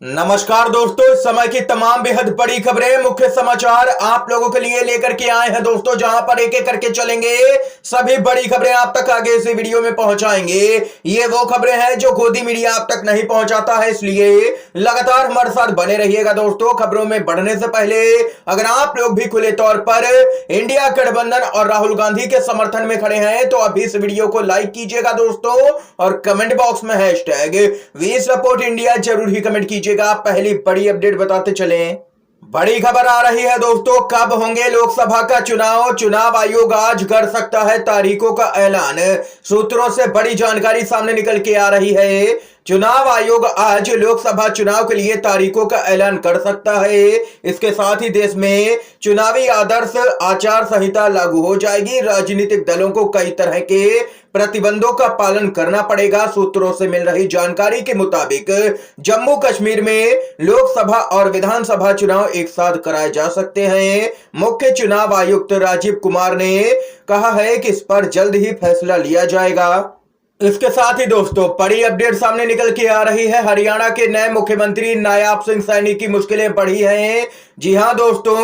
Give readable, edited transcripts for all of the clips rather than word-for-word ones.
नमस्कार दोस्तों, इस समय की तमाम बेहद बड़ी खबरें, मुख्य समाचार आप लोगों के लिए लेकर के आए हैं दोस्तों, जहां पर एक एक करके चलेंगे। सभी बड़ी खबरें आप तक आगे इस वीडियो में पहुंचाएंगे। ये वो खबरें हैं जो गोदी मीडिया आप तक नहीं पहुंचाता है, इसलिए लगातार हमारे साथ बने रहिएगा दोस्तों। खबरों में बढ़ने से पहले अगर आप लोग भी खुले तौर पर इंडिया गठबंधन और राहुल गांधी के समर्थन में खड़े हैं तो अभी इस वीडियो को लाइक कीजिएगा दोस्तों, और कमेंट बॉक्स में हैशटैग वी सपोर्ट इंडिया जरूर ही कमेंट कीजिएगा। पहली बड़ी अपडेट बताते चलें। बड़ी खबर आ रही है दोस्तों, कब होंगे लोकसभा का चुनाव। चुनाव आयोग आज कर सकता है तारीखों का ऐलान। सूत्रों से बड़ी जानकारी सामने निकल के आ रही है। चुनाव आयोग आज लोकसभा चुनाव के लिए तारीखों का ऐलान कर सकता है। इसके साथ ही देश में चुनावी आदर्श आचार संहिता लागू हो जाएगी। राजनीतिक दलों को कई तरह के प्रतिबंधों का पालन करना पड़ेगा। सूत्रों से मिल रही जानकारी के मुताबिक जम्मू कश्मीर में लोकसभा और विधानसभा चुनाव एक साथ कराए जा सकते हैं। मुख्य चुनाव आयुक्त राजीव कुमार ने कहा है कि इस पर जल्द ही फैसला लिया जाएगा। इसके साथ ही दोस्तों बड़ी अपडेट सामने निकल के आ रही है। हरियाणा के नए मुख्यमंत्री नायाब सिंह सैनी की मुश्किलें बढ़ी हैं। जी हां दोस्तों,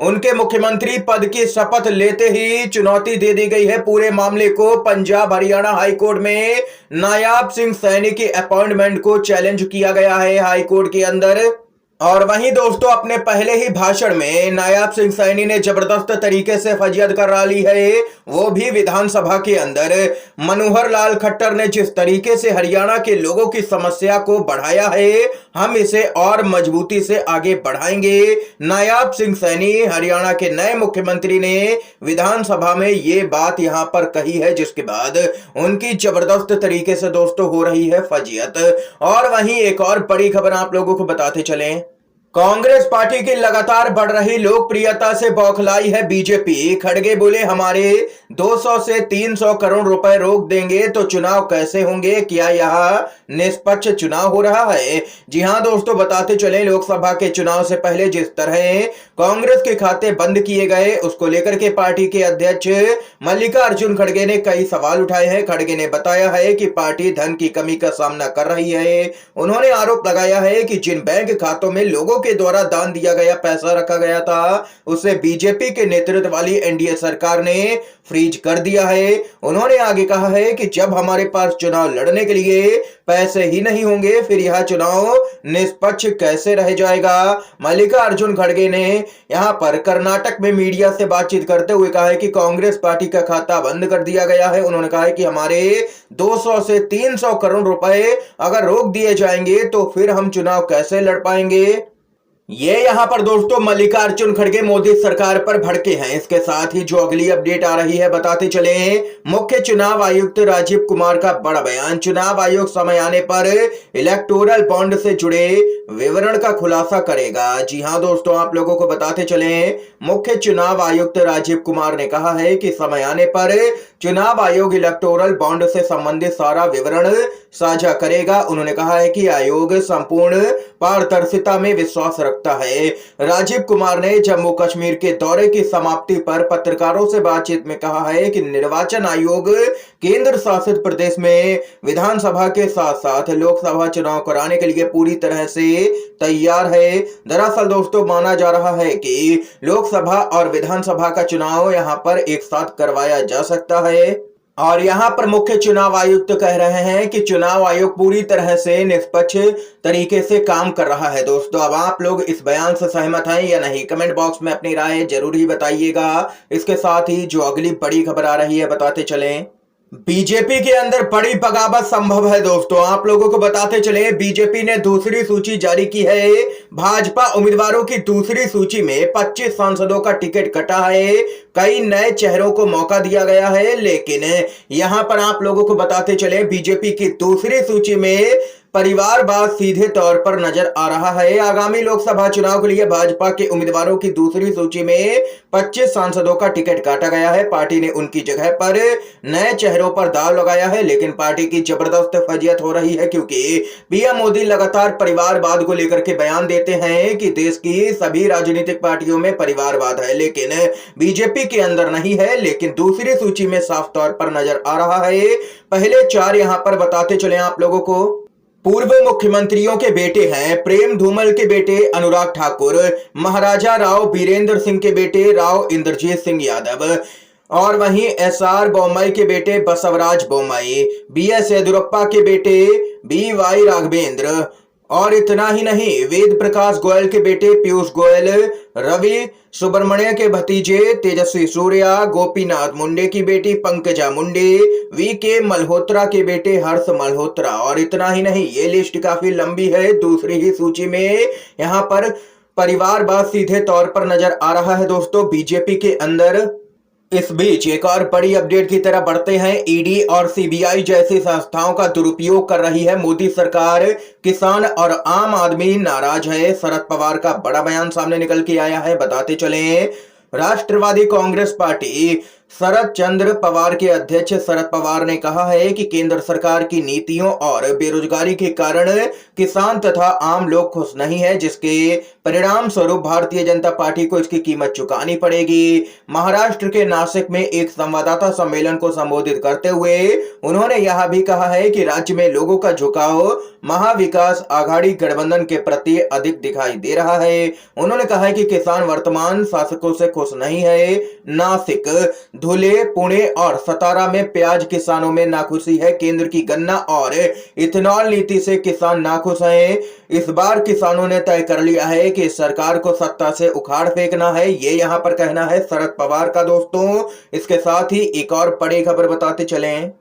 उनके मुख्यमंत्री पद की शपथ लेते ही चुनौती दे दी गई है पूरे मामले को। पंजाब हरियाणा हाई कोर्ट में नायाब सिंह सैनी की अपॉइंटमेंट को चैलेंज किया गया है हाई कोर्ट के अंदर। और वहीं दोस्तों, अपने पहले ही भाषण में नायाब सिंह सैनी ने जबरदस्त तरीके से फजीहत करा ली है, वो भी विधानसभा के अंदर। मनोहर लाल खट्टर ने जिस तरीके से हरियाणा के लोगों की समस्या को बढ़ाया है, हम इसे और मजबूती से आगे बढ़ाएंगे। नायाब सिंह सैनी हरियाणा के नए मुख्यमंत्री ने विधानसभा में ये बात यहां पर कही है, जिसके बाद उनकी जबरदस्त तरीके से दोस्तों हो रही है फजीहत। और वहीं एक और बड़ी खबर आप लोगों को बताते चलें। कांग्रेस पार्टी की लगातार बढ़ रही लोकप्रियता से बौखलाई है बीजेपी। खड़गे बोले, हमारे 200 से 300 करोड़ रुपए रोक देंगे तो चुनाव कैसे होंगे, क्या यह निष्पक्ष चुनाव हो रहा है। जी हां दोस्तों, बताते चले, लोकसभा के चुनाव से पहले जिस तरह कांग्रेस के खाते बंद किए गए, उसको लेकर के पार्टी के अध्यक्ष मल्लिकार्जुन खड़गे ने कई सवाल उठाए हैं। खड़गे ने बताया है कि पार्टी धन की कमी का सामना कर रही है। उन्होंने आरोप लगाया है कि जिन बैंक खातों में लोगों के द्वारा दान दिया गया पैसा रखा गया था, उसे बीजेपी के नेतृत्व वाली एनडीए सरकार ने फ्रीज कर दिया है। उन्होंने आगे कहा है कि जब हमारे पास चुनाव लड़ने के लिए पैसे ही नहीं होंगे, फिर यह चुनाव निष्पक्ष कैसे रह जाएगा। मल्लिकार्जुन खड़गे ने यहां पर कर्नाटक में मीडिया से बातचीत करते हुए कहा है कि कांग्रेस पार्टी का खाता बंद कर दिया गया है। उन्होंने कहा है कि हमारे 200 से 300 करोड़ रुपए अगर रोक दिए जाएंगे तो फिर हम चुनाव कैसे लड़ पाएंगे। ये यहां पर दोस्तों मल्लिकार्जुन खड़गे मोदी सरकार पर भड़के हैं। इसके साथ ही जो अगली अपडेट आ रही है बताते चले। मुख्य चुनाव आयुक्त राजीव कुमार का बड़ा बयान। चुनाव आयोग समय आने पर इलेक्टोरल बॉन्ड से जुड़े विवरण का खुलासा करेगा। जी हां दोस्तों, आप लोगों को बताते चले, मुख्य चुनाव आयुक्त राजीव कुमार ने कहा है कि समय आने पर चुनाव आयोग इलेक्टोरल बॉन्ड से संबंधित सारा विवरण साझा करेगा। उन्होंने कहा है कि आयोग संपूर्ण पारदर्शिता में विश्वास रखता है। राजीव कुमार ने जम्मू कश्मीर के दौरे की समाप्ति पर पत्रकारों से बातचीत में कहा है कि निर्वाचन आयोग केंद्र शासित प्रदेश में विधानसभा के साथ साथ लोकसभा चुनाव कराने के लिए पूरी तरह से तैयार है। दरअसल दोस्तों, माना जा रहा है कि लोकसभा और विधानसभा का चुनाव यहां पर एक साथ करवाया जा सकता है। और यहां पर मुख्य चुनाव आयुक्त कह रहे हैं कि चुनाव आयोग पूरी तरह से निष्पक्ष तरीके से काम कर रहा है। दोस्तों, अब आप लोग इस बयान से सहमत हैं या नहीं, कमेंट बॉक्स में अपनी राय जरूर ही बताइएगा। इसके साथ ही जो अगली बड़ी खबर आ रही है बताते चलें। बीजेपी के अंदर बड़ी बगावत संभव है दोस्तों, आप लोगों को बताते चले। बीजेपी ने दूसरी सूची जारी की है। भाजपा उम्मीदवारों की दूसरी सूची में 25 सांसदों का टिकट कटा है। कई नए चेहरों को मौका दिया गया है, लेकिन यहां पर आप लोगों को बताते चले, बीजेपी की दूसरी सूची में परिवारवाद सीधे तौर पर नजर आ रहा है। आगामी लोकसभा चुनाव के लिए भाजपा के उम्मीदवारों की दूसरी सूची में 25 सांसदों का टिकट काटा गया है। पार्टी ने उनकी जगह पर नए चेहरों पर दाव लगाया है, लेकिन पार्टी की जबरदस्त फजीहत हो रही है, क्योंकि पीएम मोदी लगातार परिवारवाद को लेकर के बयान देते हैं कि देश की सभी राजनीतिक पार्टियों में परिवारवाद है, लेकिन बीजेपी के अंदर नहीं है। लेकिन दूसरी सूची में साफ तौर पर नजर आ रहा है। पहले 4 यहां पर बताते चले आप लोगों को। पूर्व मुख्यमंत्रियों के बेटे हैं प्रेम धूमल के बेटे अनुराग ठाकुर, महाराजा राव बीरेंद्र सिंह के बेटे राव इंद्रजीत सिंह यादव और वहीं एसआर बोम्मई के बेटे बसवराज बोम्मई, बीएस येदियुरप्पा के बेटे बीवाई राघवेंद्र और इतना ही नहीं, वेद प्रकाश गोयल के बेटे पीयूष गोयल, रवि सुब्रमण्य के भतीजे तेजस्वी सूर्या, गोपीनाथ मुंडे की बेटी पंकजा मुंडे, वीके मल्होत्रा के बेटे हर्ष मल्होत्रा और इतना ही नहीं, ये लिस्ट काफी लंबी है। दूसरी ही सूची में यहाँ पर परिवारवाद सीधे तौर पर नजर आ रहा है दोस्तों बीजेपी के अंदर। इस बीच एक और बड़ी अपडेट की तरफ बढ़ते हैं। ईडी और सीबीआई जैसी संस्थाओं का दुरुपयोग कर रही है मोदी सरकार, किसान और आम आदमी नाराज है। शरद पवार का बड़ा बयान सामने निकल के आया है, बताते चलें। राष्ट्रवादी कांग्रेस पार्टी शरद चंद्र पवार के अध्यक्ष शरद पवार ने कहा है कि केंद्र सरकार की नीतियों और बेरोजगारी के कारण किसान तथा आम लोग खुश नहीं है, जिसके परिणाम स्वरूप भारतीय जनता पार्टी को इसकी कीमत चुकानी पड़ेगी। महाराष्ट्र के नासिक में एक संवाददाता सम्मेलन को संबोधित करते हुए उन्होंने यह भी कहा है कि राज्य में लोगों का झुकाव महाविकास आघाड़ी गठबंधन के प्रति अधिक दिखाई दे रहा है। उन्होंने कहा है कि किसान वर्तमान शासकों से खुश नहीं है। नासिक, धुले, पुणे और सतारा में प्याज किसानों में नाखुशी है। केंद्र की गन्ना और इथेनॉल नीति से किसान नाखुश हैं। इस बार किसानों ने तय कर लिया है कि सरकार को सत्ता से उखाड़ फेंकना है, ये यहाँ पर कहना है शरद पवार का दोस्तों। इसके साथ ही एक और बड़ी खबर बताते चलें।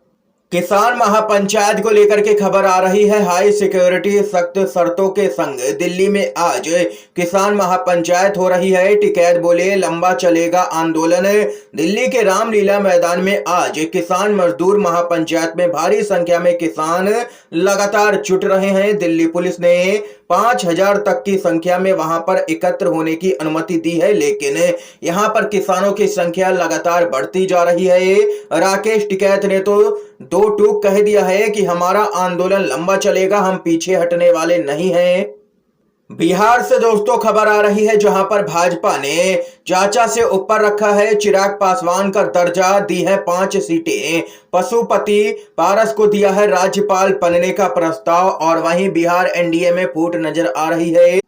किसान महापंचायत को लेकर के खबर आ रही है। हाई सिक्योरिटी सख्त शर्तों के संग दिल्ली में आज किसान महापंचायत हो रही है। टिकैत बोले लंबा चलेगा आंदोलन। दिल्ली के रामलीला मैदान में आज किसान मजदूर महापंचायत में भारी संख्या में किसान लगातार जुट रहे हैं। दिल्ली पुलिस ने 5000 तक की संख्या में वहां पर एकत्र होने की अनुमति दी है, लेकिन यहां पर किसानों की संख्या लगातार बढ़ती जा रही है। राकेश टिकैत ने तो दो टूक कह दिया है कि हमारा आंदोलन लंबा चलेगा, हम पीछे हटने वाले नहीं हैं। बिहार से दोस्तों खबर आ रही है, जहां पर भाजपा ने चाचा से ऊपर रखा है। चिराग पासवान का दर्जा, दी है 5 सीटें। पशुपति पारस को दिया है राज्यपाल बनने का प्रस्ताव और वहीं बिहार एनडीए में फूट नजर आ रही है।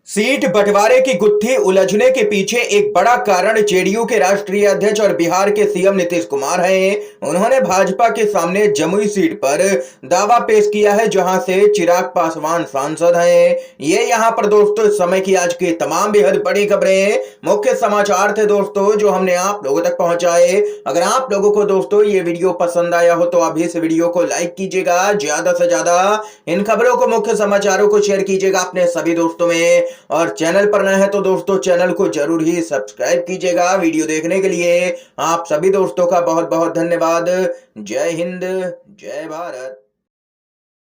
सीट बंटवारे की गुत्थी उलझने के पीछे एक बड़ा कारण जेडीयू के राष्ट्रीय अध्यक्ष और बिहार के सीएम नीतीश कुमार हैं। उन्होंने भाजपा के सामने जमुई सीट पर दावा पेश किया है, जहां से चिराग पासवान सांसद हैं। ये यहां पर दोस्तों इस समय की आज की तमाम बेहद बड़ी खबरें, मुख्य समाचार थे दोस्तों जो हमने आप लोगों तक पहुंचाए। अगर आप लोगों को दोस्तों ये वीडियो पसंद आया हो तो अभी इस वीडियो को लाइक कीजिएगा, ज्यादा से ज्यादा इन खबरों को, मुख्य समाचारों को शेयर कीजिएगा अपने सभी दोस्तों में, और चैनल पर नए हैं तो दोस्तों चैनल को जरूर ही सब्सक्राइब कीजिएगा। वीडियो देखने के लिए आप सभी दोस्तों का बहुत बहुत धन्यवाद। जय हिंद, जय भारत।